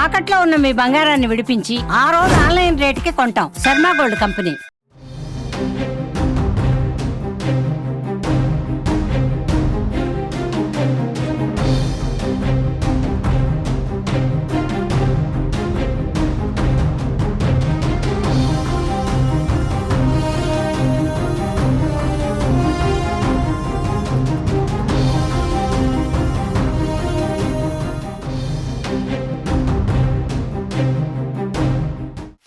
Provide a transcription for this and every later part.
తాకట్లో ఉన్న మీ బంగారాన్ని విడిపించి ఆ రోజు ఆన్లైన్ రేటుకి కొంటాం. Sharma gold company.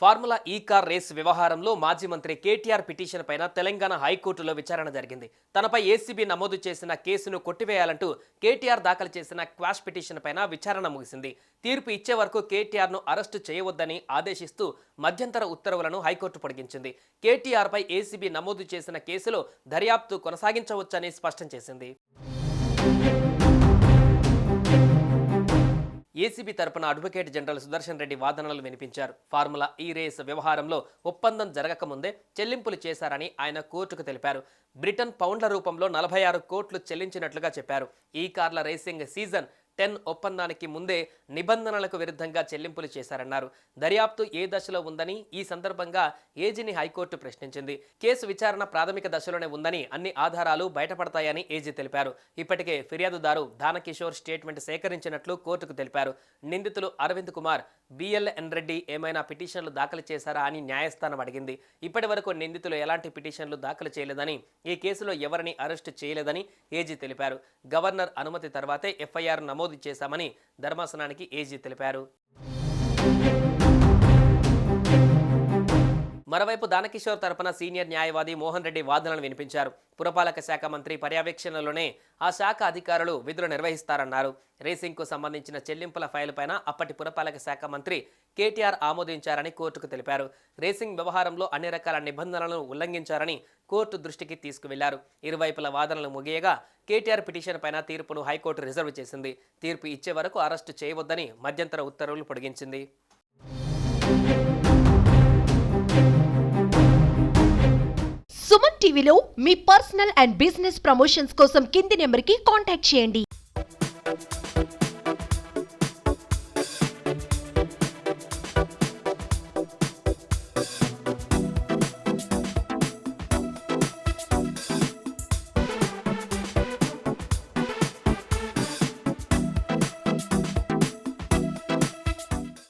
ఫార్ములా ఈ కార్ రేస్ వ్యవహారంలో మాజీ మంత్రి కేటీఆర్ పిటిషన్ పైన తెలంగాణ హైకోర్టులో విచారణ జరిగింది. తనపై ఏసీబీ నమోదు చేసిన కేసును కొట్టివేయాలంటూ కేటీఆర్ దాఖలు చేసిన క్వాష్ పిటిషన్ పైన విచారణ ముగిసింది. తీర్పు ఇచ్చే వరకు కేటీఆర్ను అరెస్టు చేయవద్దని ఆదేశిస్తూ మధ్యంతర ఉత్తర్వులను హైకోర్టు పొడిగించింది. కేటీఆర్పై ఏసీబీ నమోదు చేసిన కేసులో దర్యాప్తు కొనసాగించవచ్చని స్పష్టం చేసింది. ఏసీబీ తరపున అడ్వకేట్ జనరల్ సుదర్శన్ రెడ్డి వాదనలు వినిపించారు. ఫార్ములా ఈ రేస్ వ్యవహారంలో ఒప్పందం జరగకముందే చెల్లింపులు చేశారని ఆయన కోర్టుకు తెలిపారు. బ్రిటన్ పౌండ్ల రూపంలో 46 కోట్లు చెల్లించినట్లుగా చెప్పారు. ఈ కార్ల రేసింగ్ సీజన్ 10 ఒప్పందానికి ముందే నిబంధనలకు విరుద్ధంగా చెల్లింపులు చేశారన్నారు. దర్యాప్తు ఏ దశలో ఉందని ఈ సందర్భంగా ఏజీని హైకోర్టు ప్రశ్నించింది. కేసు విచారణ ప్రాథమిక దశలోనే ఉందని, అన్ని ఆధారాలు బయటపడతాయని ఏజీ తెలిపారు. ఇప్పటికే ఫిర్యాదుదారు దానకిషోర్ స్టేట్మెంట్ సేకరించినట్లు కోర్టుకు తెలిపారు. నిందితులు అరవింద్ కుమార్, బిఎల్ఎన్ రెడ్డి ఏమైనా పిటిషన్లు దాఖలు చేశారా అని న్యాయస్థానం అడిగింది. ఇప్పటి వరకు నిందితులు ఎలాంటి పిటిషన్లు దాఖలు చేయలేదని, ఈ కేసులో ఎవరిని అరెస్టు చేయలేదని ఏజీ తెలిపారు. గవర్నర్ అనుమతి తర్వాతే ఎఫ్ఐఆర్ నమోదు చేశామని ధర్మాసనానికి ఏజీ తెలిపారు. మరోవైపు దానకిషోర్ తరపున సీనియర్ న్యాయవాది మోహన్ రెడ్డి వాదనలు వినిపించారు. పురపాలక శాఖ మంత్రి పర్యవేక్షణలోనే ఆ శాఖ అధికారులు విధులు నిర్వహిస్తారన్నారు. రేసింగ్కు సంబంధించిన చెల్లింపుల ఫైల్ పైన అప్పటి పురపాలక శాఖ మంత్రి కేటీఆర్ ఆమోదించారని కోర్టుకు తెలిపారు. రేసింగ్ వ్యవహారంలో అన్ని రకాల నిబంధనలను ఉల్లంఘించారని కోర్టు దృష్టికి తీసుకువెళ్లారు. ఇరువైపుల వాదనలు ముగియగా కేటీఆర్ పిటిషన్ పైన తీర్పును హైకోర్టు రిజర్వ్ చేసింది. తీర్పు ఇచ్చే వరకు అరెస్టు చేయవద్దని మధ్యంతర ఉత్తర్వులు పొడిగించింది. సుమన్ టీవీలో మీ పర్సనల్ అండ్ బిజినెస్ ప్రమోషన్స్ కోసం కింది నెంబర్కి కాంటాక్ట్ చేయండి.